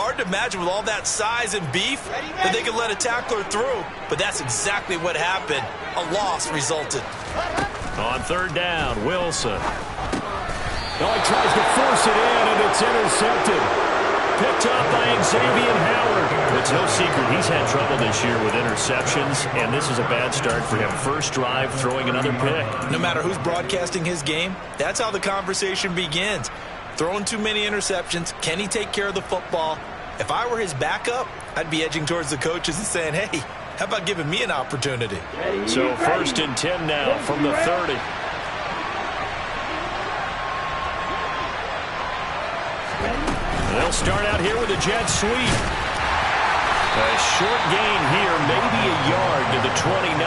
Hard to imagine with all that size and beef that they could let a tackler through, but that's exactly what happened. A loss resulted. On third down, Wilson. Oh, he tries to force it in, and it's intercepted. Picked up by Xavier Howard. It's no secret he's had trouble this year with interceptions, and this is a bad start for him. First drive, throwing another pick. No matter who's broadcasting his game, that's how the conversation begins. Throwing too many interceptions, can he take care of the football? If I were his backup, I'd be edging towards the coaches and saying, hey, how about giving me an opportunity? So 1st and 10 now from the 30. They'll start out here with a jet sweep. A short gain here, maybe a yard to the 29.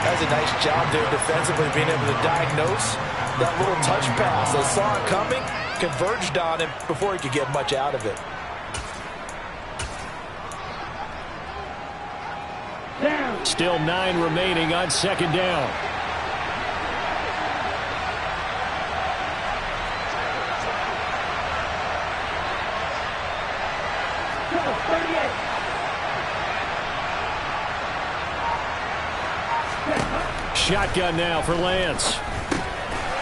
That's a nice job there defensively, being able to diagnose that little touch pass. They saw it coming, converged on him before he could get much out of it. Still 9 remaining on 2nd down. Shotgun now for Lance.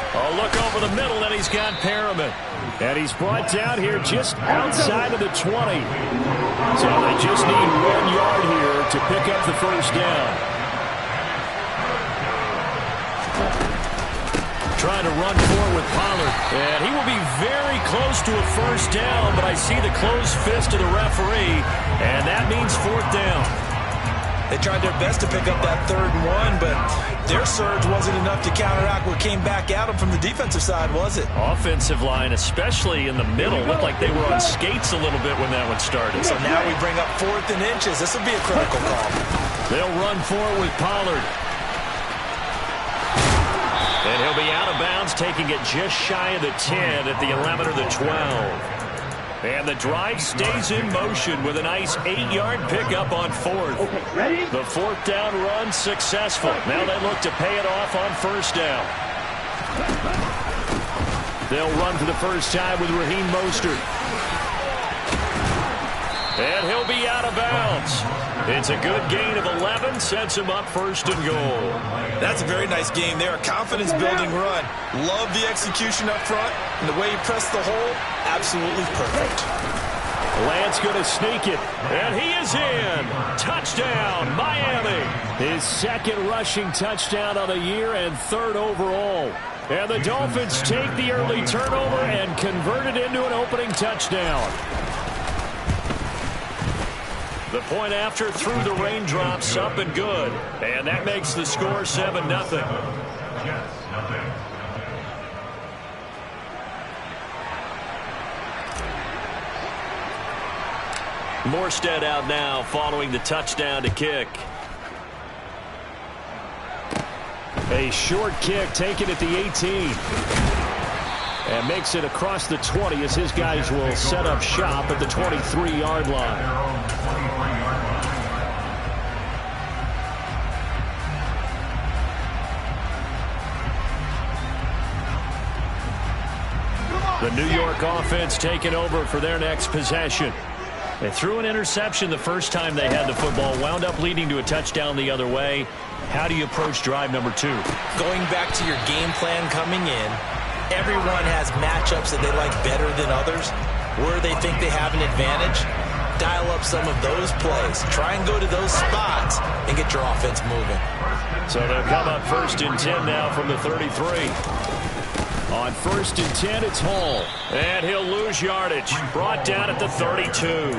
A look over the middle, and he's got Perriman. And he's brought down here just outside of the 20. So they just need 1 yard here to pick up the first down. Trying to run forward with Pollard. And he will be very close to a first down, but I see the closed fist of the referee, and that means 4th down. They tried their best to pick up that 3rd and 1, but their surge wasn't enough to counteract what came back at them from the defensive side, was it? Offensive line, especially in the middle, looked like they were on skates a little bit when that one started. So now we bring up 4th and inches. This will be a critical call. They'll run forward with Pollard. And he'll be out of bounds, taking it just shy of the 10 at the 11 or the 12. And the drive stays in motion with a nice 8-yard pickup on 4th. Okay, ready? The 4th down run successful. Now they look to pay it off on 1st down. They'll run for the first time with Raheem Mostert. And he'll be out of bounds. It's a good gain of 11, sets him up 1st and goal. That's a very nice game there, a confidence-building run. Love the execution up front, and the way he pressed the hole, absolutely perfect. Lance going to sneak it, and he is in. Touchdown, Miami. His 2nd rushing touchdown of the year and 3rd overall. And the Dolphins take the early turnover and convert it into an opening touchdown. The point after through the raindrops, up and good. And that makes the score 7-0. Morstead out now following the touchdown to kick. A short kick taken at the 18. And makes it across the 20 as his guys will set up shop at the 23-yard line. The New York offense taking over for their next possession. They threw an interception the first time they had the football, wound up leading to a touchdown the other way. How do you approach drive number 2? Going back to your game plan coming in, everyone has matchups that they like better than others. Where they think they have an advantage, dial up some of those plays. Try and go to those spots and get your offense moving. So they'll come up 1st and 10 now from the 33. On 1st and 10, it's Hall. And he'll lose yardage. Brought down at the 32.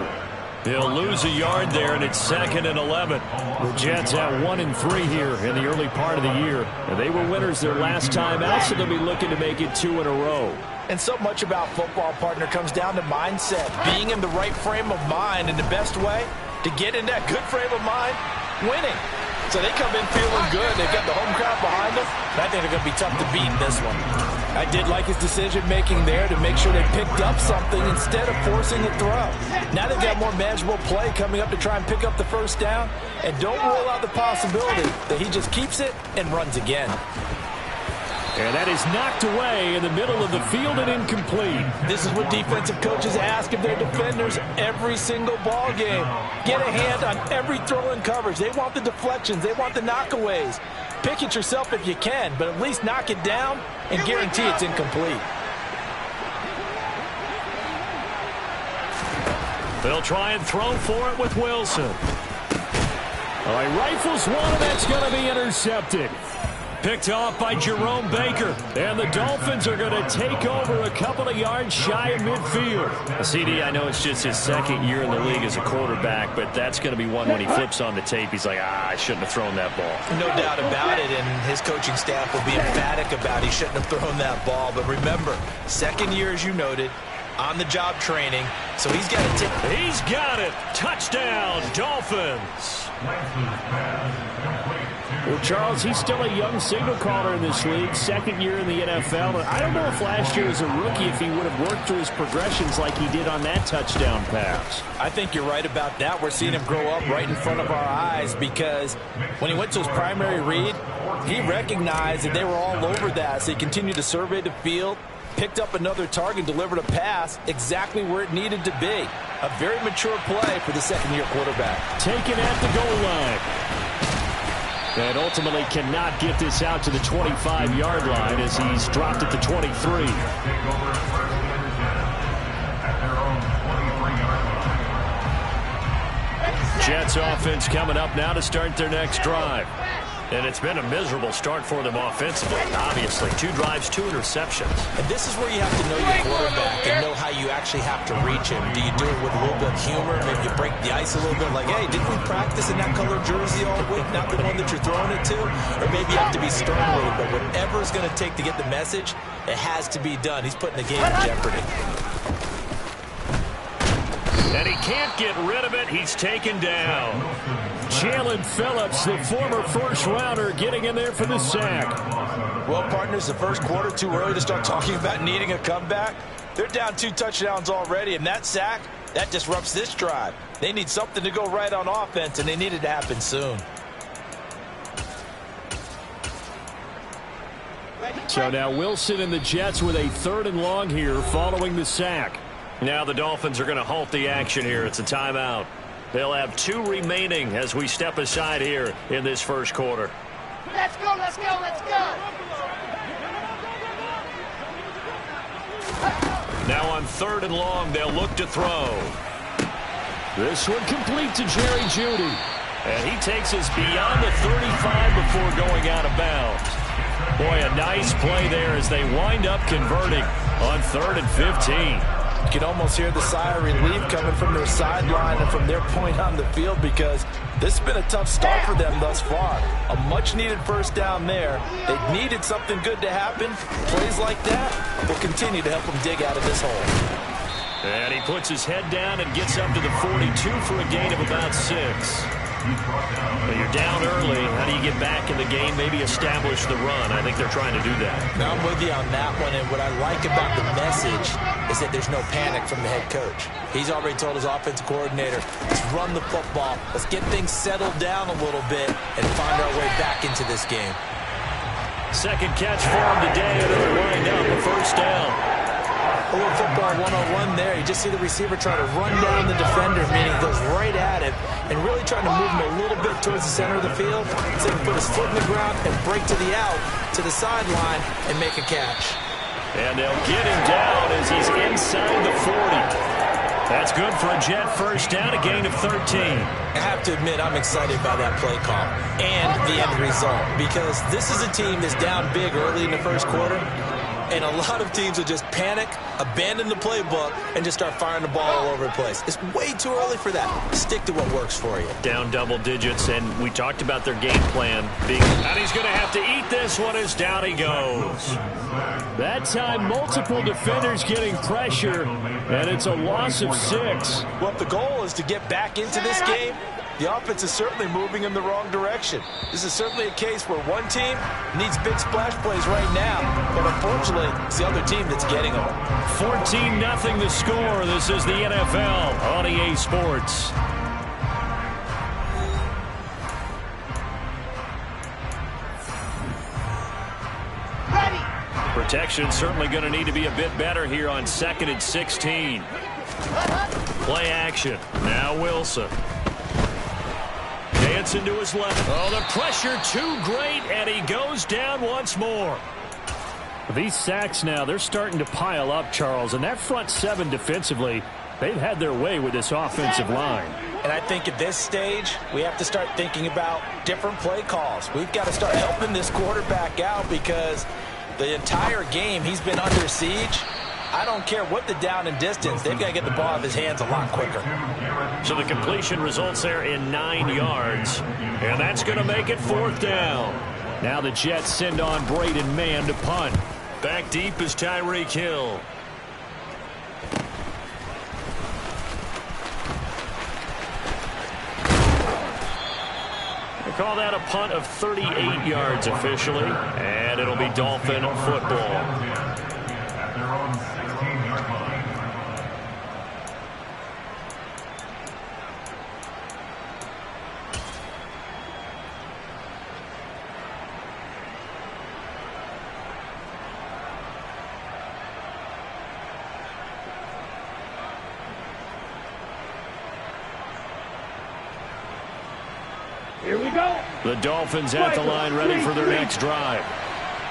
He'll lose a yard there, and it's 2nd and 11. The Jets have 1-3 here in the early part of the year. And they were winners their last time out, so they'll be looking to make it 2 in a row. And so much about football, partner, comes down to mindset. Being in the right frame of mind, and the best way to get in that good frame of mind, winning. So they come in feeling good. They've got the home crowd behind them. I think they're going to be tough to beat in this one. I did like his decision-making there to make sure they picked up something instead of forcing the throw. Now they've got more manageable play coming up to try and pick up the first down. And don't rule out the possibility that he just keeps it and runs again. And that is knocked away in the middle of the field and incomplete. This is what defensive coaches ask of their defenders every single ball game. Get a hand on every throw in coverage. They want the deflections. They want the knockaways. Pick it yourself if you can, but at least knock it down and guarantee it's incomplete. They'll try and throw for it with Wilson. All right, rifles one, and that's going to be intercepted. Picked off by Jerome Baker. And the Dolphins are going to take over a couple of yards shy of midfield. CD, I know it's just his second year in the league as a quarterback, but that's going to be one when he flips on the tape. He's like, I shouldn't have thrown that ball. No doubt about it, and his coaching staff will be emphatic about he shouldn't have thrown that ball. But remember, second year, as you noted, on-the-job training, so he's got to take. He's got it. Touchdown, Dolphins. Well, Charles, he's still a young signal caller in this league, second year in the NFL. And I don't know if last year as a rookie if he would have worked through his progressions like he did on that touchdown pass. I think you're right about that. We're seeing him grow up right in front of our eyes because when he went to his primary read, he recognized that they were all over that. So he continued to survey the field, picked up another target, delivered a pass exactly where it needed to be. A very mature play for the second-year quarterback. Taken at the goal line. And ultimately cannot get this out to the 25-yard line as he's dropped at the 23. Jets offense coming up now to start their next drive. And it's been a miserable start for them offensively, obviously. 2 drives, 2 interceptions. And this is where you have to know your quarterback and know how you actually have to reach him. Do you do it with a little bit of humor? Maybe you break the ice a little bit like, hey, didn't we practice in that color jersey all week, not the one that you're throwing it to? Or maybe you have to be stern with it, but whatever it's going to take to get the message, it has to be done. He's putting the game in jeopardy. And he can't get rid of it. He's taken down. Jalen Phillips, the former first-rounder, getting in there for the sack. Well, partners, the first quarter, too early to start talking about needing a comeback. They're down 2 touchdowns already, and that sack, that disrupts this drive. They need something to go right on offense, and they need it to happen soon. So now Wilson and the Jets with a 3rd and long here following the sack. Now the Dolphins are going to halt the action here. It's a timeout. They'll have 2 remaining as we step aside here in this first quarter. Let's go, let's go, let's go. Now on 3rd and long, they'll look to throw. This one complete to Jerry Jeudy. And he takes us beyond the 35 before going out of bounds. Boy, a nice play there as they wind up converting on 3rd and 15. You can almost hear the sigh of relief coming from their sideline and from their point on the field because this has been a tough start for them thus far. A much-needed first down there. They needed something good to happen. Plays like that will continue to help them dig out of this hole. And he puts his head down and gets up to the 42 for a gain of about 6. Well, you're down early. How do you get back in the game? Maybe establish the run. I think they're trying to do that. Now, I'm with you on that one, and what I like about the message is that there's no panic from the head coach. He's already told his offensive coordinator, let's run the football, let's get things settled down a little bit, and find our way back into this game. Second catch for him today, and it'll wind up a first down. A little football 101 there. You just see the receiver try to run down the defender, meaning goes right at it, and really trying to move him a little bit towards the center of the field so he can put his foot in the ground and break to the out, to the sideline, and make a catch. And they'll get him down as he's inside the 40. That's good for a Jet first down, a gain of 13. I have to admit, I'm excited by that play call and the end result because this is a team that's down big early in the first quarter. And a lot of teams will just panic, abandon the playbook, and just start firing the ball all over the place. It's way too early for that. Stick to what works for you. Down double digits, and we talked about their game plan being, and he's going to have to eat this one as down he goes. That time, multiple defenders getting pressure, and it's a loss of 6. Well, if the goal is to get back into this game, the offense is certainly moving in the wrong direction. This is certainly a case where one team needs big splash plays right now, but unfortunately, it's the other team that's getting them. 14-0 the score. This is the NFL on EA Sports. Ready. Protection certainly going to need to be a bit better here on 2nd and 16. Play action. Now Wilson. Dancing to his left. Oh, the pressure too great, and he goes down once more. These sacks now, they're starting to pile up, Charles, and that front seven defensively, they've had their way with this offensive line. And I think at this stage, we have to start thinking about different play calls. We've got to start helping this quarterback out because the entire game he's been under siege. I don't care what the down and distance. They've got to get the ball out of his hands a lot quicker. So the completion results there in 9 yards. And that's going to make it 4th down. Now the Jets send on Braden Mann to punt. Back deep is Tyreek Hill. They call that a punt of 38 yards officially. And it'll be Dolphin football. Here we go. The Dolphins at the line ready for their next drive.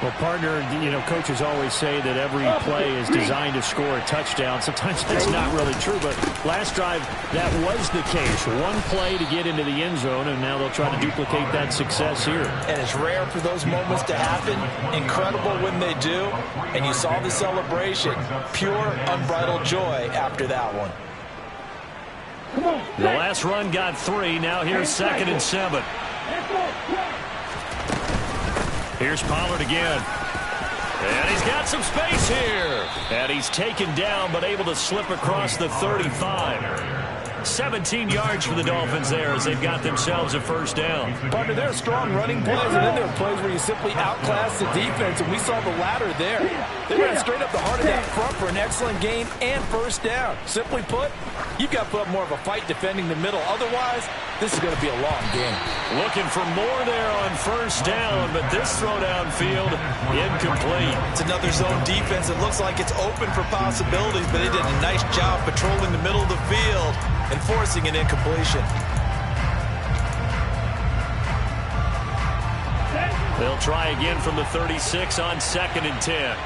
Well, partner, you know, coaches always say that every play is designed to score a touchdown. Sometimes that's not really true, but last drive, that was the case. One play to get into the end zone, and now they'll try to duplicate that success here. And it's rare for those moments to happen. Incredible when they do. And you saw the celebration. Pure, unbridled joy after that one. The last run got 3. Now here's 2nd and 7. Here's Pollard again. And he's got some space here. And he's taken down but able to slip across the 35. 17 yards for the Dolphins there as they've got themselves a 1st down. Partner, there are strong running plays, and then there are plays where you simply outclass the defense, and we saw the latter there. They ran straight up the heart of that front for an excellent gain and 1st down. Simply put, you've got to put up more of a fight defending the middle. Otherwise, this is going to be a long game. Looking for more there on 1st down, but this throw downfield incomplete. It's another zone defense. It looks like it's open for possibilities, but they did a nice job patrolling the middle of the field and forcing an incompletion. They'll try again from the 36 on 2nd and 10.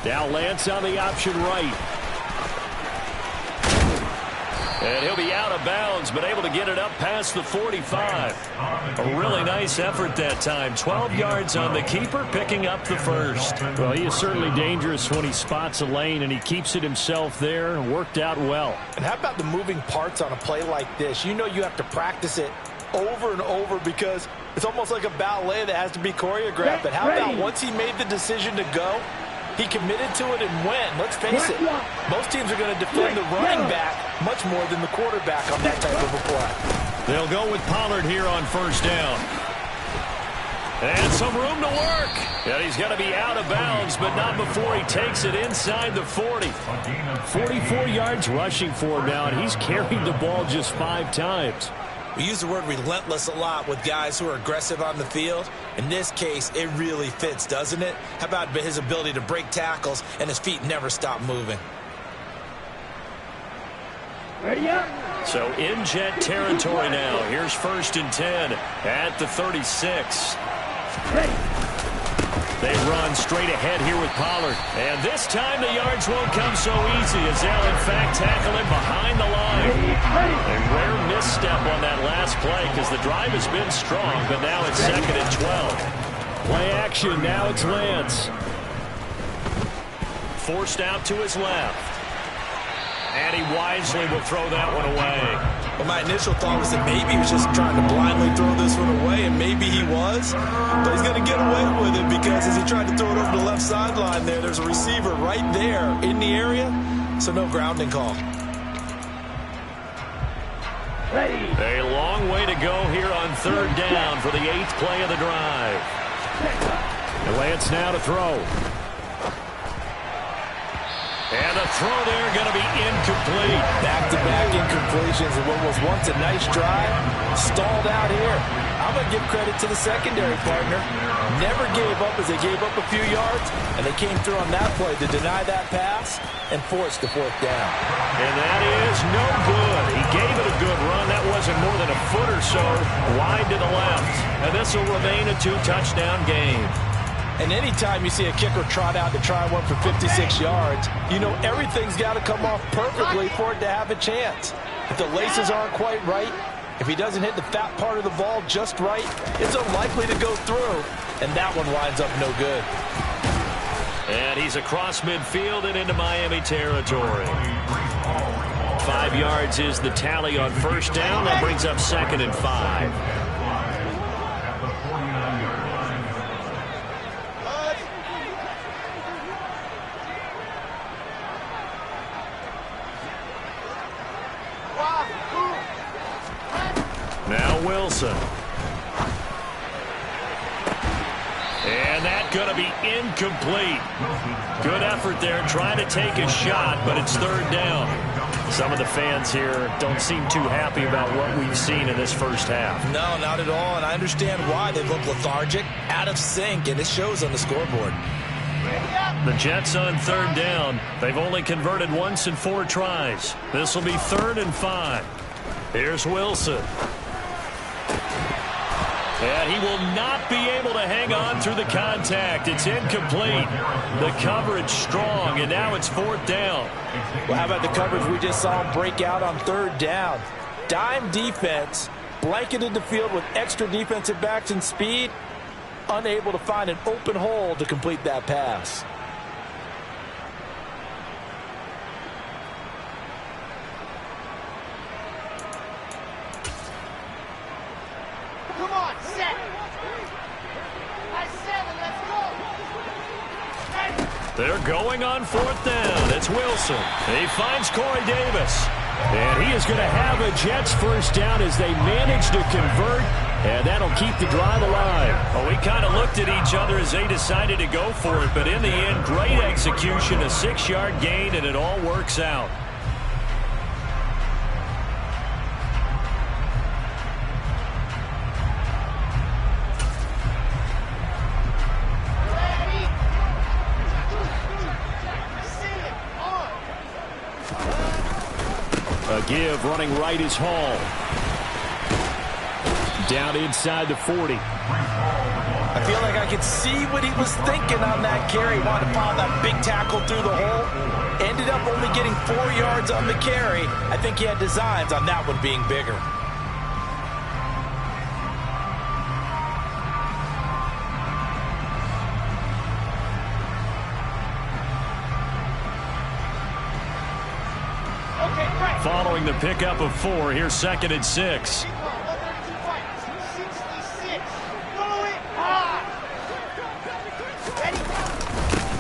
Now Lance on the option right. And he'll be out of bounds, but able to get it up past the 45. A really nice effort that time. 12 yards on the keeper, picking up the 1st. Well, he is certainly dangerous when he spots a lane, and he keeps it himself there. Worked out well. And how about the moving parts on a play like this? You know you have to practice it over and over because it's almost like a ballet that has to be choreographed. But how about once he made the decision to go, he committed to it and went. Let's face it, most teams are going to defend the running back much more than the quarterback on that type of a play. They'll go with Pollard here on 1st down. And some room to work. And he's going to be out of bounds, but not before he takes it inside the 40. 44 yards rushing for him now, and he's carried the ball just 5 times. We use the word relentless a lot with guys who are aggressive on the field. In this case, it really fits, doesn't it? How about his ability to break tackles and his feet never stop moving? Ready up. So in Jet territory now. Here's 1st and 10 at the 36. They run straight ahead here with Pollard. And this time the yards won't come so easy as they'll in fact tackle him behind the line. A rare misstep on that last play because the drive has been strong, but now it's 2nd and 12. Play action. Now it's Lance. Forced out to his left. And he wisely will throw that one away. Well, my initial thought was that maybe he was just trying to blindly throw this one away, and maybe he was. But he's going to get away with it because as he tried to throw it over the left sideline there's a receiver right there in the area, so no grounding call. A long way to go here on 3rd down for the 8th play of the drive. And Lance now to throw. And And the throw there going to be incomplete. Back-to-back incompletions of what was once a nice drive. Stalled out here. I'm going to give credit to the secondary partner. Never gave up as they gave up a few yards, and they came through on that play to deny that pass and force the fourth down. And that is no good. He gave it a good run. That wasn't more than a foot or so wide to the left. And this will remain a 2-touchdown game. And anytime you see a kicker trot out to try one for 56 yards, you know everything's got to come off perfectly for it to have a chance. If the laces aren't quite right, if he doesn't hit the fat part of the ball just right, it's unlikely to go through, and that one winds up no good. And he's across midfield and into Miami territory. 5 yards is the tally on first down. That brings up 2nd and 5. Now Wilson. And that's going to be incomplete. Good effort there trying to take a shot, but it's 3rd down. Some of the fans here don't seem too happy about what we've seen in this first half. No, not at all, and I understand why. They look lethargic, out of sync, and it shows on the scoreboard. The Jets on 3rd down. They've only converted once in 4 tries. This will be 3rd and 5. Here's Wilson. And he will not be able to hang on through the contact. It's incomplete. The coverage strong, and now it's 4th down. Well, how about the coverage we just saw him break out on 3rd down? Dime defense, blanketed the field with extra defensive backs and speed, unable to find an open hole to complete that pass. Come on, set. That's 7, let's go. They're going on 4th down. It's Wilson. He finds Corey Davis. And he is going to have a Jets first down as they manage to convert. And that'll keep the drive alive. Well, we kind of looked at each other as they decided to go for it. But in the end, great execution, a 6-yard gain, and it all works out. A give running right is Hall. Down inside the 40. I feel like I could see what he was thinking on that carry. Wanted to follow that big tackle through the hole. Ended up only getting 4 yards on the carry. I think he had designs on that one being bigger. Following the pickup of 4, here's 2nd and 6.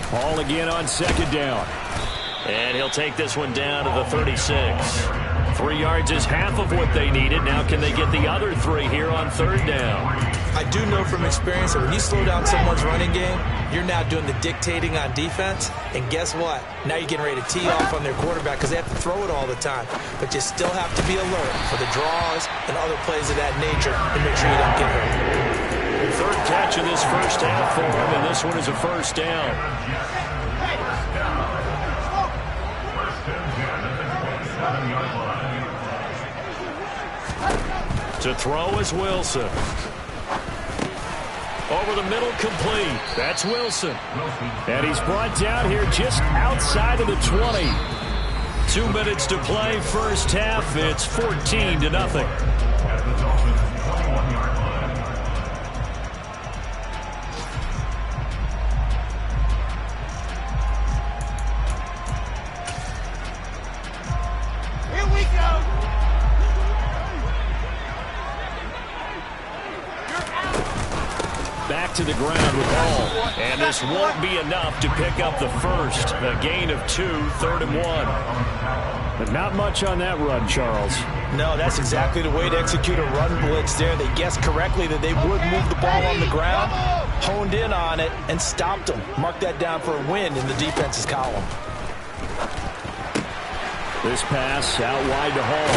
Hall again on 2nd down. And he'll take this one down to the 36. 3 yards is half of what they needed. Now can they get the other 3 here on 3rd down? I do know from experience that when you slow down someone's running game, you're now doing the dictating on defense. And guess what? Now you're getting ready to tee off on their quarterback because they have to throw it all the time. But you still have to be alert for the draws and other plays of that nature and make sure you don't get hurt. 3rd catch of this first half for him, and this one is a first down. To throw is Wilson. Over the middle, complete. That's Wilson. And he's brought down here just outside of the 20. 2 minutes to play, first half. It's 14-0. Back to the ground with Hall. And this won't be enough to pick up the first. A gain of 2, 3rd and 1. But not much on that run, Charles. No, that's exactly the way to execute a run blitz there. They guessed correctly that they would move the ball on the ground, honed in on it, and stopped them. Mark that down for a win in the defense's column. This pass out wide to Hall.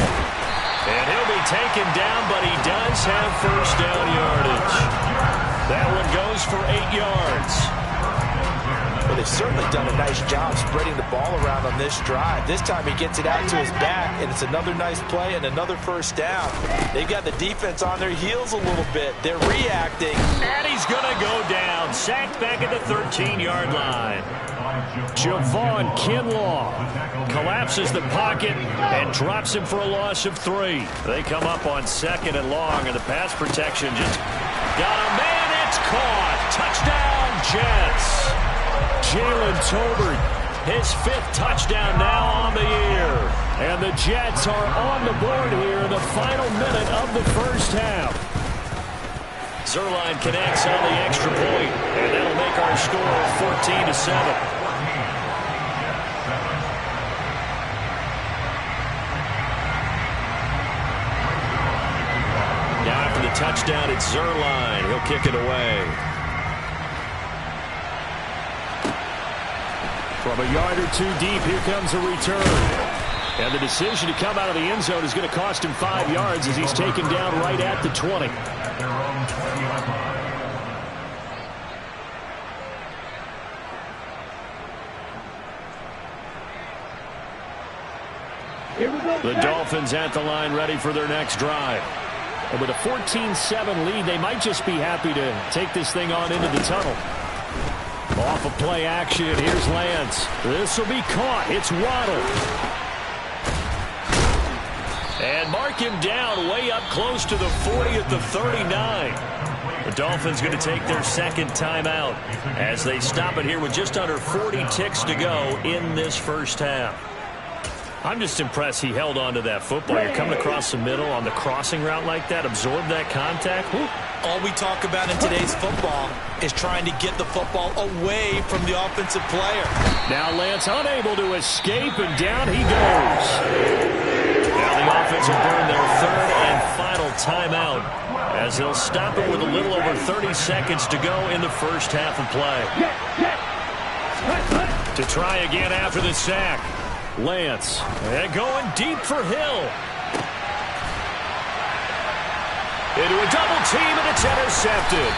And he'll be taken down, but he does have first down yardage. That one goes for 8 yards. Well, they've certainly done a nice job spreading the ball around on this drive. This time he gets it out to his back, and it's another nice play and another first down. They've got the defense on their heels a little bit. They're reacting. And he's going to go down. Sacked back at the 13-yard line. Javon Kinlaw collapses the pocket and drops him for a loss of 3. They come up on 2nd and long, and the pass protection just got a man. It's caught. Touchdown, Jets. Jalen Tolbert, his 5th touchdown now on the year. And the Jets are on the board here in the final minute of the first half. Zuerlein connects on the extra point, and that'll make our score 14-7. Now after the touchdown, it's Zuerlein. He'll kick it away. From a yard or 2 deep, here comes a return. And the decision to come out of the end zone is going to cost him 5 yards as he's taken down right at the 20. The Dolphins at the line ready for their next drive. And with a 14-7 lead, they might just be happy to take this thing on into the tunnel. Off of play action, here's Lance. This will be caught. It's Waddle. And mark him down way up close to the 40 at the 39. The Dolphins going to take their 2nd timeout as they stop it here with just under 40 ticks to go in this first half. I'm just impressed he held on to that football. You're coming across the middle on the crossing route like that, absorb that contact. Woo. All we talk about in today's football is trying to get the football away from the offensive player. Now Lance unable to escape, and down he goes. Now the offense will burn their 3rd and final timeout as they'll stop it with a little over 30 seconds to go in the first half of play. To try again after the sack. Lance, and going deep for Hill. Into a double team, and it's intercepted.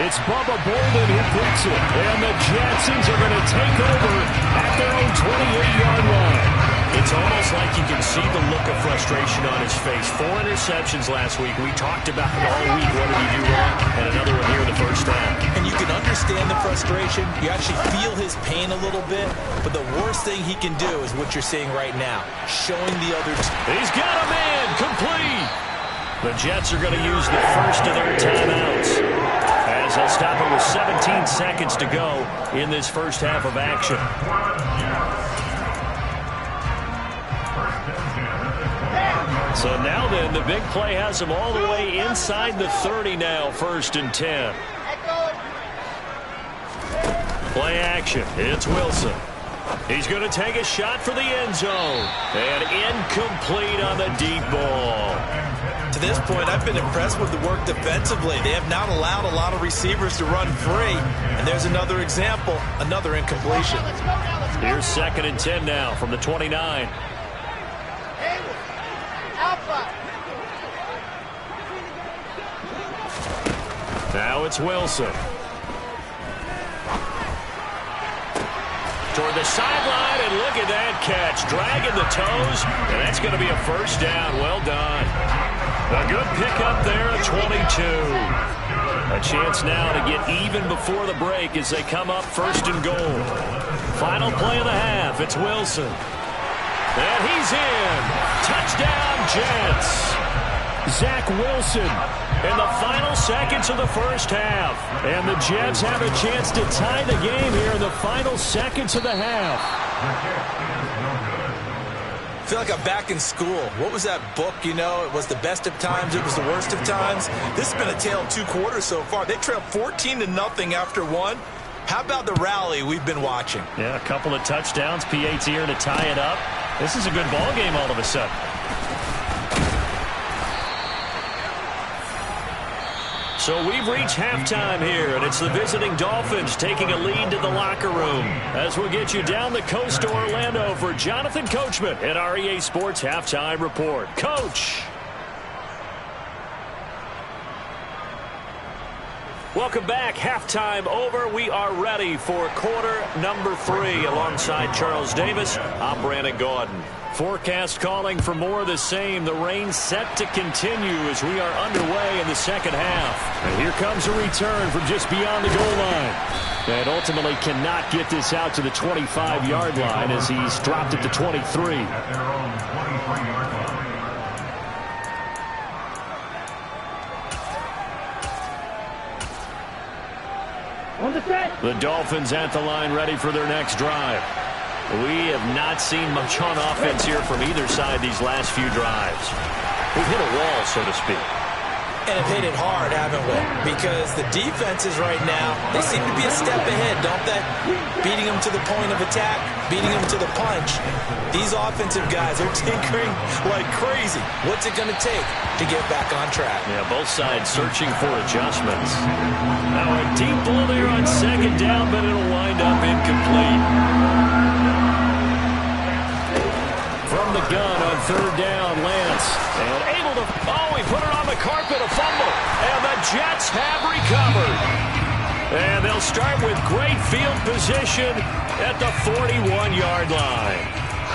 It's Bubba Bolden who picks it, and the Jetsons are going to take over at their own 28-yard line. It's almost like you can see the look of frustration on his face. 4 interceptions last week. We talked about it all week. What did he do wrong? And another one here in the first half. And you can understand the frustration. You actually feel his pain a little bit. But the worst thing he can do is what you're seeing right now, showing the other team. He's got a man complete. The Jets are going to use the first of their timeouts as they'll stop it with 17 seconds to go in this first half of action. So now then, the big play has him all the way inside the 30 now, 1st and 10. Play action. It's Wilson. He's going to take a shot for the end zone. And incomplete on the deep ball. To this point, I've been impressed with the work defensively. They have not allowed a lot of receivers to run free. And there's another example, another incompletion. Here's 2nd and 10 now from the 29. Now it's Wilson. Toward the sideline, and look at that catch. Dragging the toes, and that's going to be a first down. Well done. A good pickup there at 22. A chance now to get even before the break as they come up 1st and goal. Final play of the half. It's Wilson. And he's in. Touchdown, Jets. Zach Wilson in the final seconds of the first half. And the Jets have a chance to tie the game here in the final seconds of the half. I feel like I'm back in school. What was that book, you know? It was the best of times, it was the worst of times. This has been a tale of 2 quarters so far. They trailed 14-0 after 1. How about the rally we've been watching? Yeah, a couple of touchdowns. P.A.'s here to tie it up. This is a good ball game all of a sudden. So we've reached halftime here, and it's the visiting Dolphins taking a lead to the locker room. As we'll get you down the coast to Orlando for Jonathan Coachman at our EA Sports Halftime Report. Coach. Welcome back. Halftime over. We are ready for quarter number 3 alongside Charles Davis. I'm Brandon Gaudin. Forecast calling for more of the same. The rain set to continue as we are underway in the second half. And here comes a return from just beyond the goal line. And ultimately cannot get this out to the 25-yard line as he's dropped it to 23. The Dolphins at the line ready for their next drive. We have not seen much on offense here from either side these last few drives. We've hit a wall, so to speak. And have hit it hard, haven't we? Because the defenses right now, they seem to be a step ahead, don't they? Beating them to the point of attack, beating them to the punch. These offensive guys are tinkering like crazy. What's it going to take to get back on track? Yeah, both sides searching for adjustments. Now a deep ball there on second down, but it'll wind up incomplete. From the gun on third down, Lance. And able to, he put it on the carpet, a fumble. And the Jets have recovered. And they'll start with great field position at the 41-yard line.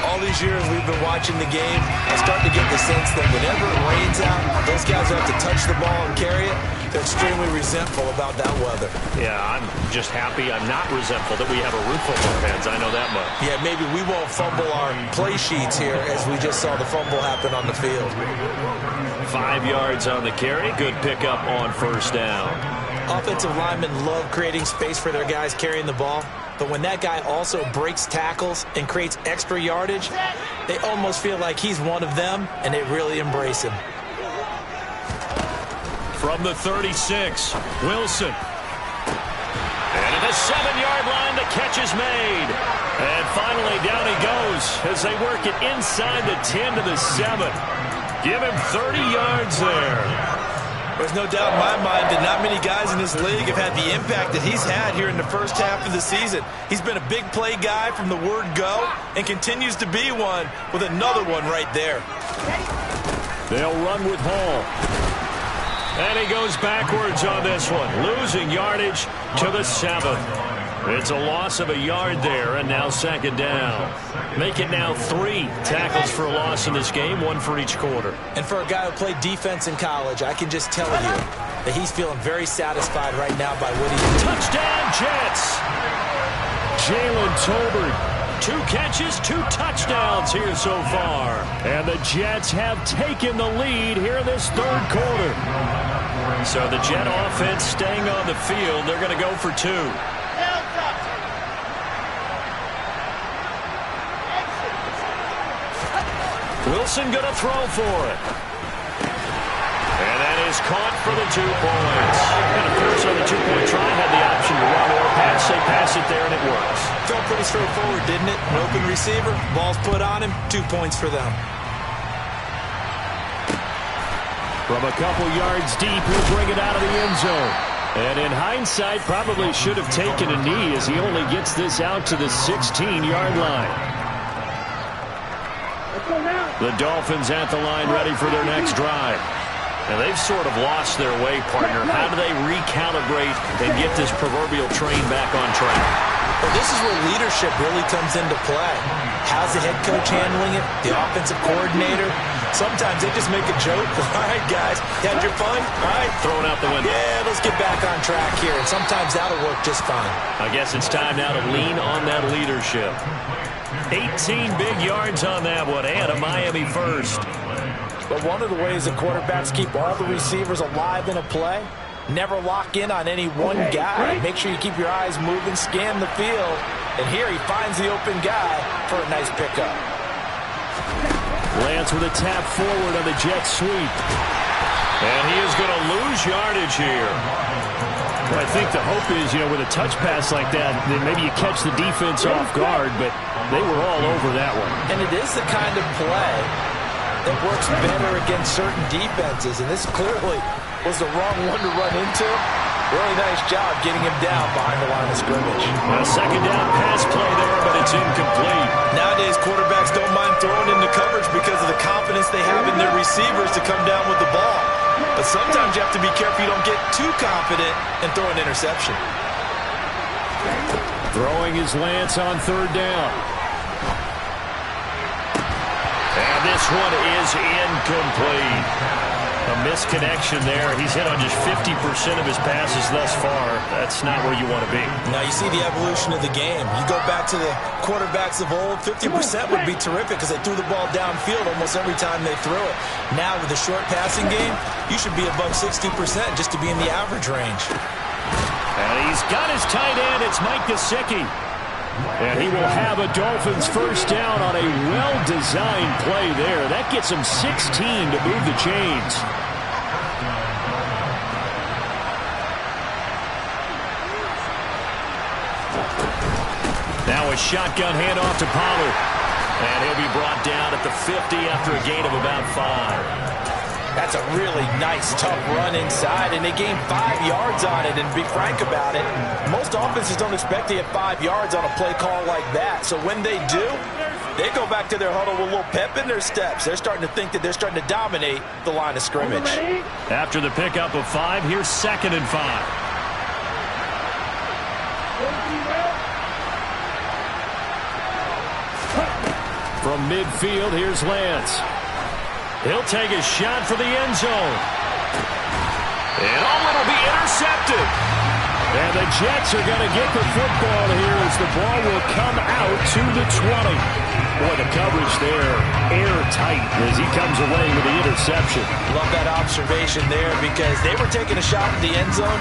All these years we've been watching the game, I start to get the sense that whenever it rains out, those guys have to touch the ball and carry it. They're extremely resentful about that weather. Yeah, I'm just happy I'm not resentful that we have a roof over our heads. I know that much. Yeah, maybe we won't fumble our play sheets here as we just saw the fumble happen on the field. 5 yards on the carry. Good pickup on first down. Offensive linemen love creating space for their guys carrying the ball. But when that guy also breaks tackles and creates extra yardage, they almost feel like he's one of them, and they really embrace him. From the 36, Wilson. And at the 7-yard line, the catch is made. And finally, down he goes as they work it inside the 10 to the 7. Give him 30 yards there. There's no doubt in my mind that not many guys in this league have had the impact that he's had here in the first half of the season. He's been a big play guy from the word go and continues to be one with another one right there. They'll run with Hall. And he goes backwards on this one, losing yardage to the 7. It's a loss of a yard there, and now second down. Make it now 3 tackles for a loss in this game, 1 for each quarter. And for a guy who played defense in college, I can just tell you that he's feeling very satisfied right now by what he's doing. Touchdown, Jets! Jalen Tolbert, 2 catches, 2 touchdowns here so far. And the Jets have taken the lead here in this third quarter. So the Jet offense staying on the field. They're going to go for 2. Wilson going to throw for it. And that is caught for the 2 points. And of course on the 2-point try had the option to run or pass. They pass it there and it works. Felt pretty straightforward, didn't it? An open receiver, ball's put on him, 2 points for them. From a couple yards deep, he'll bring it out of the end zone. And in hindsight, probably should have taken a knee as he only gets this out to the 16-yard line. The Dolphins at the line ready for their next drive. And they've sort of lost their way, partner. How do they recalibrate and get this proverbial train back on track? Well, this is where leadership really comes into play. How's the head coach handling it? The offensive coordinator? Sometimes they just make a joke. All right, guys, you had your fun? All right. Throw it out the window. Yeah, let's get back on track here. And sometimes that'll work just fine. I guess it's time now to lean on that leadership. 18 big yards on that one, and a Miami first. But one of the ways that quarterbacks keep all the receivers alive in a play, never lock in on any one guy. Make sure you keep your eyes moving, scan the field. And here he finds the open guy for a nice pickup. Lance with a tap forward on the jet sweep. And he is going to lose yardage here. Well, I think the hope is, with a touch pass like that, then maybe you catch the defense off guard, but they were all over that one. And it is the kind of play that works better against certain defenses, and this clearly was the wrong one to run into. Really nice job getting him down behind the line of scrimmage. A second down pass play there, but it's incomplete. Nowadays, quarterbacks don't mind throwing into coverage because of the confidence they have in their receivers to come down with the ball. But sometimes you have to be careful you don't get too confident and throw an interception. Throwing is Lance on third down. And this one is incomplete. A misconnection there. He's hit on just 50% of his passes thus far. That's not where you want to be. Now you see the evolution of the game. You go back to the quarterbacks of old, 50% would be terrific because they threw the ball downfield almost every time they threw it. Now with the short passing game, you should be above 60% just to be in the average range. And he's got his tight end. It's Mike Gesicki. And he will have a Dolphins first down on a well-designed play there. That gets him 16 to move the chains. Now a shotgun handoff to Pollard. And he'll be brought down at the 50 after a gain of about 5. That's a really nice, tough run inside, and they gained 5 yards on it. And to be frank about it, most offenses don't expect to get 5 yards on a play call like that. So when they do, they go back to their huddle with a little pep in their steps. They're starting to think that they're starting to dominate the line of scrimmage. After the pickup of 5, here's 2nd and 5. From midfield, here's Lance. He'll take a shot for the end zone. And it'll be intercepted. And the Jets are going to get the football here as the ball will come out to the 20. Boy, the coverage there, airtight as he comes away with the interception. Love that observation there because they were taking a shot at the end zone,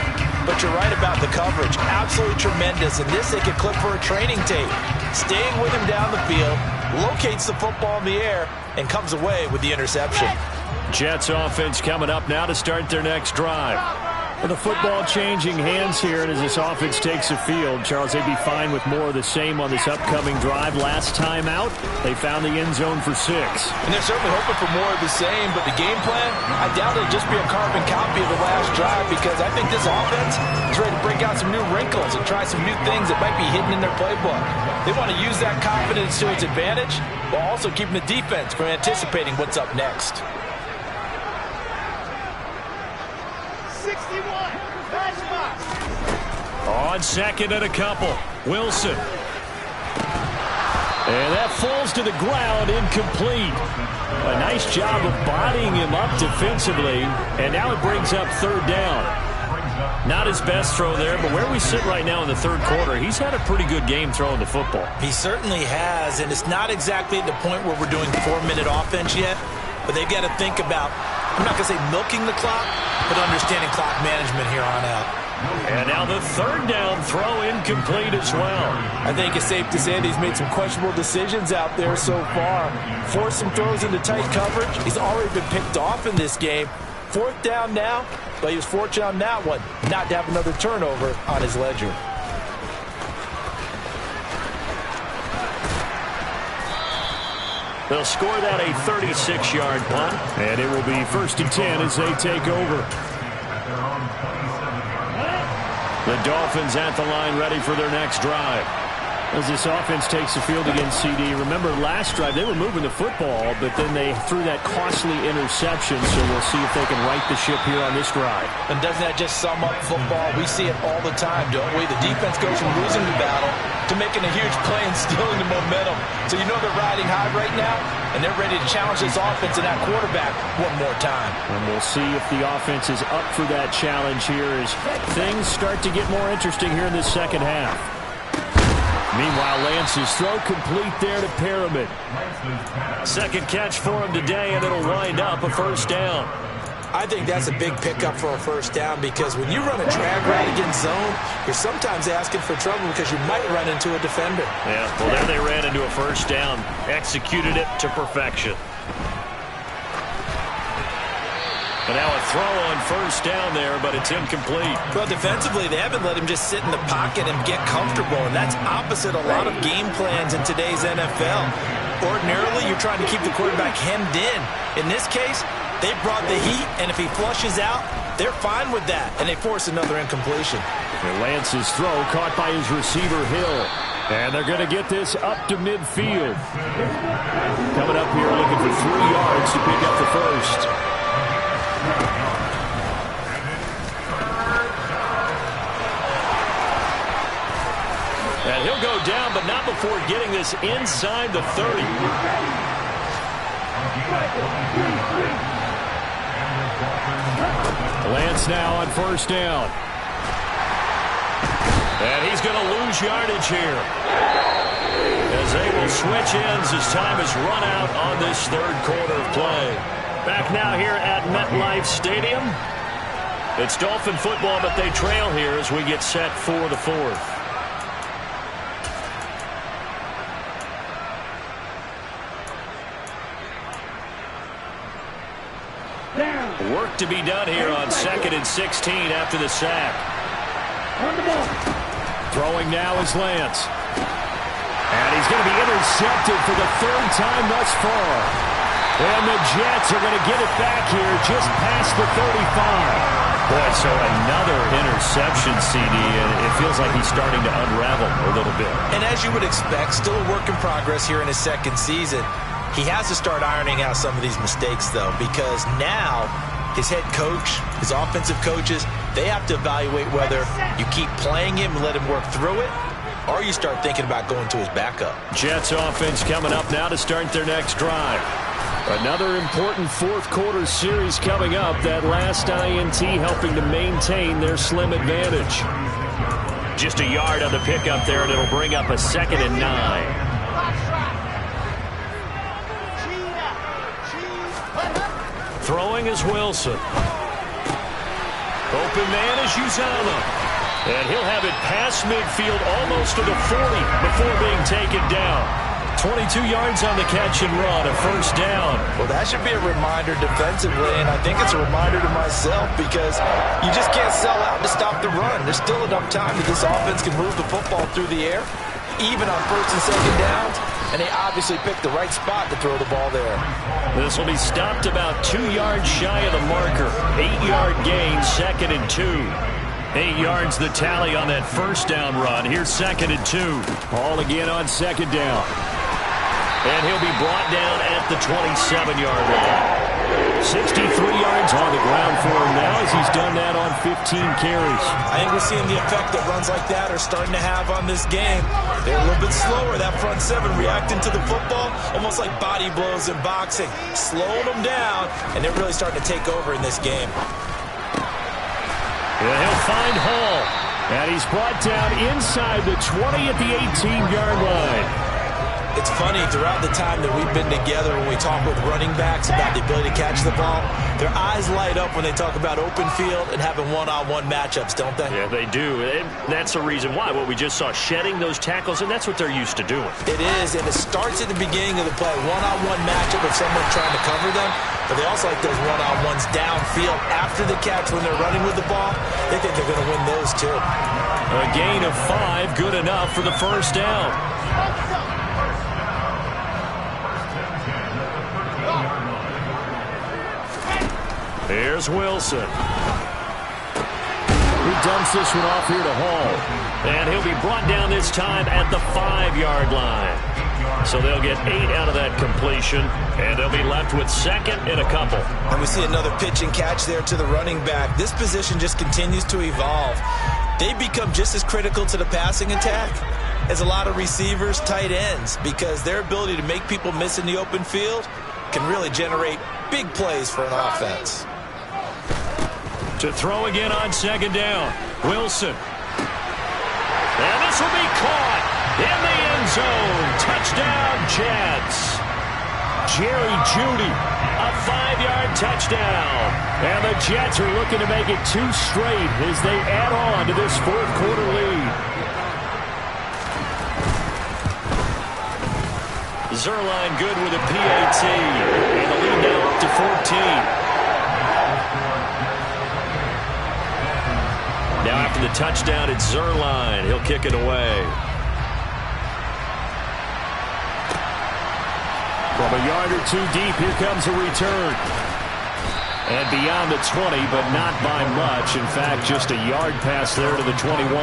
but you're right about the coverage. Absolutely tremendous. And this they could clip for a training tape. Staying with him down the field, locates the football in the air, and comes away with the interception. Jets offense coming up now to start their next drive. With the football changing hands here, and as this offense takes the field, Charles, they'd be fine with more of the same on this upcoming drive. Last time out, they found the end zone for 6. And they're certainly hoping for more of the same, but the game plan, I doubt it'll just be a carbon copy of the last drive because I think this offense is ready to break out some new wrinkles and try some new things that might be hidden in their playbook. They want to use that confidence to its advantage while also keeping the defense from anticipating what's up next. 61, pass box. On 2nd and a couple, Wilson. And that falls to the ground, incomplete. A nice job of bodying him up defensively, and now it brings up 3rd down. Not his best throw there, but where we sit right now in the 3rd quarter, he's had a pretty good game throwing the football. He certainly has, and it's not exactly at the point where we're doing 4-minute offense yet, but they've got to think about, I'm not going to say milking the clock, but understanding clock management here on out. And now the 3rd down throw incomplete as well. I think it's safe to say that he's made some questionable decisions out there so far. Forced some throws into tight coverage. He's already been picked off in this game. 4th down now, but he was fortunate on that one not to have another turnover on his ledger. They'll score that a 36-yard punt, and it will be 1st and 10 as they take over. The Dolphins at the line ready for their next drive. As this offense takes the field against CD, remember last drive they were moving the football, but then they threw that costly interception, so we'll see if they can right the ship here on this drive. And doesn't that just sum up football? We see it all the time, don't we? The defense goes from losing the battle to making a huge play and stealing the momentum. So you know they're riding high right now, and they're ready to challenge this offense and that quarterback one more time. And we'll see if the offense is up for that challenge here as things start to get more interesting here in this second half. Meanwhile, Lance's throw complete there to Pyramid. 2nd catch for him today, and it'll wind up a 1st down. I think that's a big pickup for a 1st down because when you run a drag route against zone, you're sometimes asking for trouble because you might run into a defender. Yeah, well, there they ran into a 1st down. Executed it to perfection. And now a throw on 1st down there, but it's incomplete. Well, defensively, they haven't let him just sit in the pocket and get comfortable, and that's opposite a lot of game plans in today's NFL. Ordinarily, you're trying to keep the quarterback hemmed in. In this case, they brought the heat, and if he flushes out, they're fine with that, and they force another incompletion. And Lance's throw caught by his receiver, Hill. And they're going to get this up to midfield. Coming up here looking for 3 yards to pick up the first. And he'll go down, but not before getting this inside the 30. Lance now on first down. And he's going to lose yardage here, as they will switch ends as time has run out on this third quarter of play. Back now here at MetLife Stadium. It's Dolphin football, but they trail here as we get set for the fourth. Work to be done here on 2nd and 16 after the sack. Throwing now is Lance. And he's going to be intercepted for the 3rd time thus far. And the Jets are going to get it back here just past the 35. Boy, so another interception, CD, and it feels like he's starting to unravel a little bit. And as you would expect, still a work in progress here in his 2nd season. He has to start ironing out some of these mistakes, though, because now his head coach, his offensive coaches, they have to evaluate whether you keep playing him and let him work through it, or you start thinking about going to his backup. Jets offense coming up now to start their next drive. Another important 4th quarter series coming up. That last INT helping to maintain their slim advantage. Just a yard on the pickup there, and it'll bring up a 2nd and 9. Throwing is Wilson. Open man is Uzama. And he'll have it past midfield almost to the 40 before being taken down. 22 yards on the catch and run, a first down. Well, that should be a reminder defensively, and I think it's a reminder to myself because you just can't sell out to stop the run. There's still enough time that this offense can move the football through the air, even on 1st and 2nd downs. And they obviously picked the right spot to throw the ball there. This will be stopped about 2 yards shy of the marker. 8-yard gain, 2nd and 2. 8 yards the tally on that first down run. Here's 2nd and 2. Ball again on 2nd down. And he'll be brought down at the 27-yard line. 63 yards on the ground for him now as he's done that on 15 carries. I think we're seeing the effect that runs like that are starting to have on this game. They're a little bit slower, that front 7 reacting to the football, almost like body blows in boxing, slowing them down, and they're really starting to take over in this game. And he'll find Hall, and he's brought down inside the 20 at the 18-yard line. It's funny, throughout the time that we've been together, when we talk with running backs about the ability to catch the ball, their eyes light up when they talk about open field and having one-on-one matchups, don't they? Yeah, they do. And that's the reason why. What we just saw, shedding those tackles, and that's what they're used to doing. It is, and it starts at the beginning of the play. One-on-one matchup of someone trying to cover them, but they also like those one-on-ones downfield after the catch when they're running with the ball. They think they're going to win those, too. A gain of 5, good enough for the first down. Here's Wilson. He dumps this one off here to Hall. And he'll be brought down this time at the 5-yard line. So they'll get 8 out of that completion, and they'll be left with 2nd and a couple. And we see another pitch and catch there to the running back. This position just continues to evolve. They become just as critical to the passing attack as a lot of receivers, tight ends, because their ability to make people miss in the open field can really generate big plays for an offense. To throw again on 2nd down, Wilson. And this will be caught in the end zone. Touchdown, Jets. Jerry Jeudy, a 5-yard touchdown. And the Jets are looking to make it 2 straight as they add on to this 4th quarter lead. Zerline good with a PAT. And the lead now up to 14. Now after the touchdown, it's Zerline. He'll kick it away. From a yard or two deep, here comes a return. And beyond the 20, but not by much. In fact, just a yard pass there to the 21.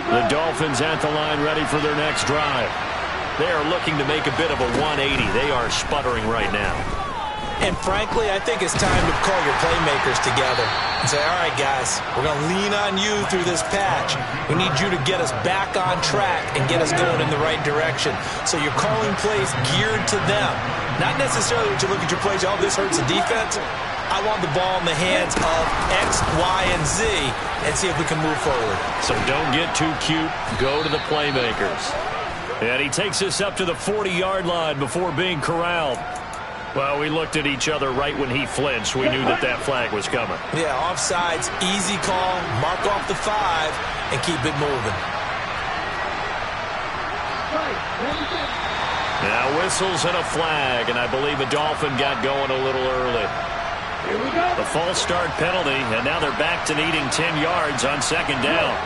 The Dolphins at the line ready for their next drive. They are looking to make a bit of a 180. They are sputtering right now. And frankly, I think it's time to call your playmakers together and say, all right, guys, we're going to lean on you through this patch. We need you to get us back on track and get us going in the right direction. So you're calling plays geared to them. Not necessarily that you look at your plays, oh, this hurts the defense. I want the ball in the hands of X, Y, and Z and see if we can move forward. So don't get too cute. Go to the playmakers. And he takes us up to the 40-yard line before being corralled. Well, we looked at each other right when he flinched. We knew that flag was coming. Yeah, offsides, easy call, mark off the 5, and keep it moving. Now whistles and a flag, and I believe a Dolphin got going a little early. The false start penalty, and now they're back to needing 10 yards on second down.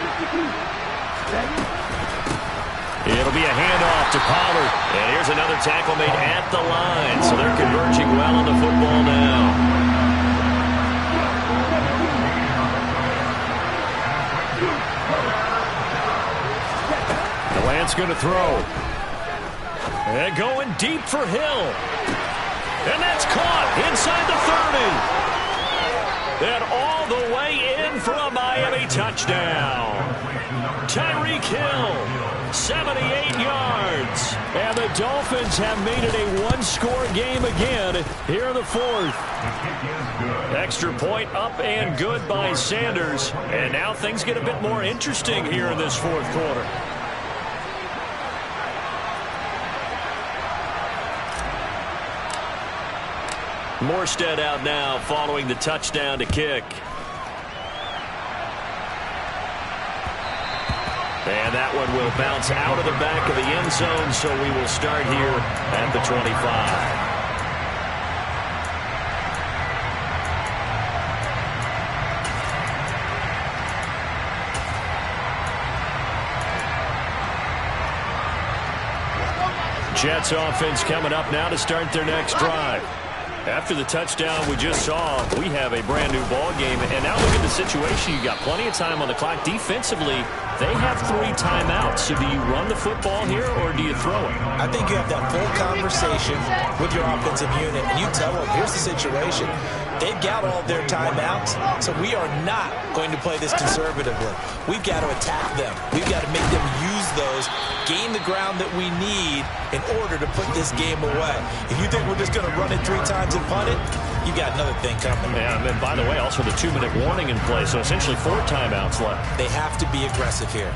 It'll be a handoff to Pollard. And here's another tackle made at the line. So they're converging well on the football now. The Lance going to throw. And going deep for Hill. And that's caught inside the 30. And all the way in for a Miami touchdown. Tyreek Hill. 78 yards. And the Dolphins have made it a one-score game again here in the fourth. Extra point up and good by Sanders. And now things get a bit more interesting here in this fourth quarter. Morstead out now following the touchdown to kick. And that one will bounce out of the back of the end zone, so we will start here at the 25. Jets offense coming up now to start their next drive. After the touchdown we just saw, we have a brand new ball game. And now look at the situation. You got plenty of time on the clock. Defensively, they have 3 timeouts. So do you run the football here or do you throw it? I think you have that full conversation with your offensive unit, and you tell them, here's the situation. They've got all their timeouts, so we are not going to play this conservatively. We've got to attack them. We've got to make them use those, gain the ground that we need in order to put this game away. If you think we're just going to run it 3 times and punt it, you got another thing coming. Yeah, and then, by the way, also the 2-minute warning in play, so essentially 4 timeouts left. They have to be aggressive here.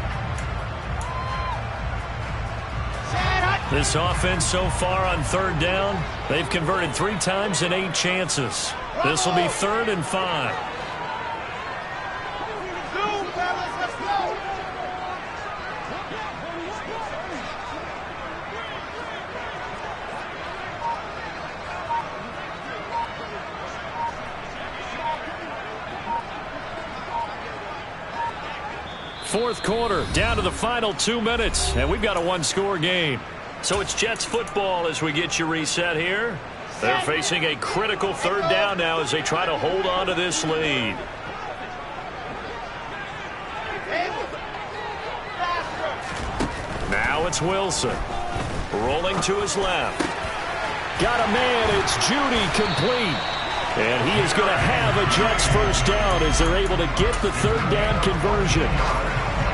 This offense so far on third down, they've converted 3 times in 8 chances. This will be 3rd and 5. Fourth quarter, down to the final 2 minutes, and we've got a 1-score game. So it's Jets football as we get you reset here. They're facing a critical 3rd down now as they try to hold on to this lead. Now it's Wilson. Rolling to his left. Got a man, it's Judy complete. And he is going to have a Jets first down as they're able to get the 3rd down conversion.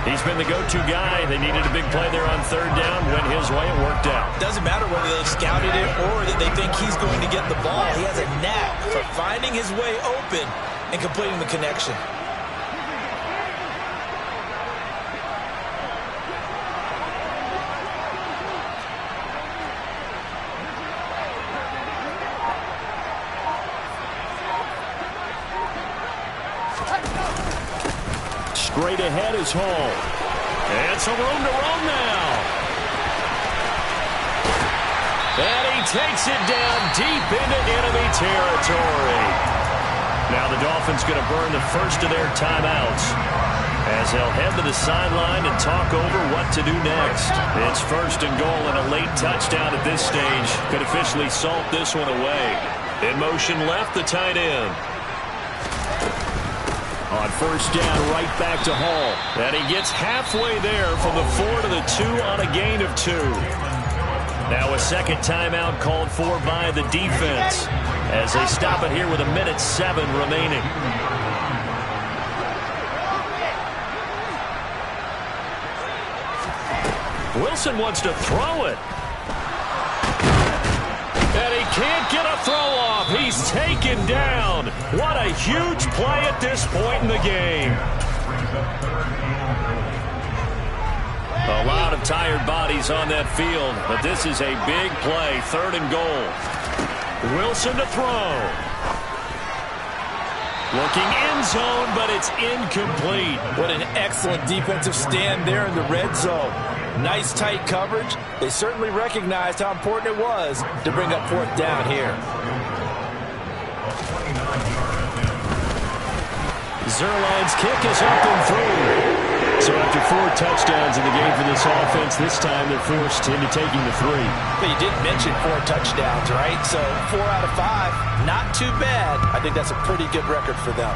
He's been the go-to guy. They needed a big play there on 3rd down. Went his way. It worked out. Doesn't matter whether they scouted it or that they think he's going to get the ball. He has a knack for finding his way open and completing the connection. Straight ahead is Hall. And some room to roam now. And he takes it down deep into enemy territory. Now the Dolphins going to burn the first of their timeouts as they'll head to the sideline and talk over what to do next. It's first and goal, and a late touchdown at this stage could officially salt this one away. In motion left, the tight end. On first down, right back to Hall. And he gets halfway there from the 4 to the 2 on a gain of 2. Now a second timeout called for by the defense as they stop it here with 1:07 remaining. Wilson wants to throw it. And he can't get a throw off. He's taken down. What a huge play at this point in the game. A lot of tired bodies on that field, but this is a big play. 3rd and goal. Wilson to throw. Looking end zone, but it's incomplete. What an excellent defensive stand there in the red zone. Nice tight coverage. They certainly recognized how important it was to bring up 4th down here. Zerline's kick is up and through. So after 4 touchdowns in the game for this offense, this time they're forced into taking the 3. But you did mention 4 touchdowns, right? So 4 out of 5, not too bad. I think that's a pretty good record for them.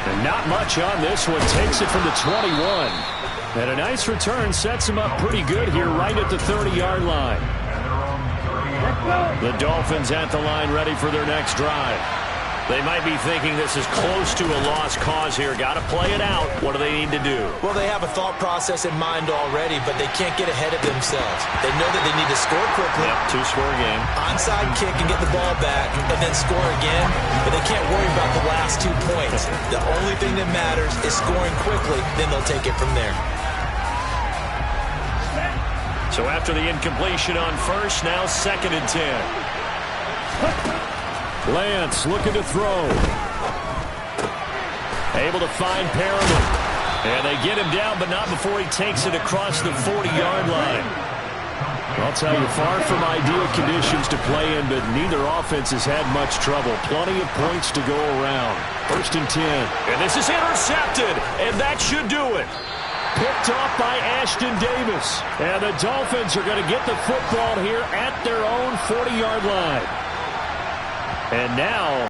And not much on this one. Takes it from the 21. And a nice return sets him up pretty good here right at the 30-yard line. The Dolphins at the line ready for their next drive. They might be thinking this is close to a lost cause here. Got to play it out. What do they need to do? Well, they have a thought process in mind already, but they can't get ahead of themselves. They know that they need to score quickly. Yep, 2-score game. Onside kick and get the ball back, and then score again. But they can't worry about the last 2 points. The only thing that matters is scoring quickly. Then they'll take it from there. So after the incompletion on first, now 2nd and 10. Lance looking to throw. Able to find Perriman. And they get him down, but not before he takes it across the 40-yard line. I'll tell you, far from ideal conditions to play in, but neither offense has had much trouble. Plenty of points to go around. 1st and 10. And this is intercepted, and that should do it. Picked off by Ashton Davis. And the Dolphins are going to get the football here at their own 40-yard line. And now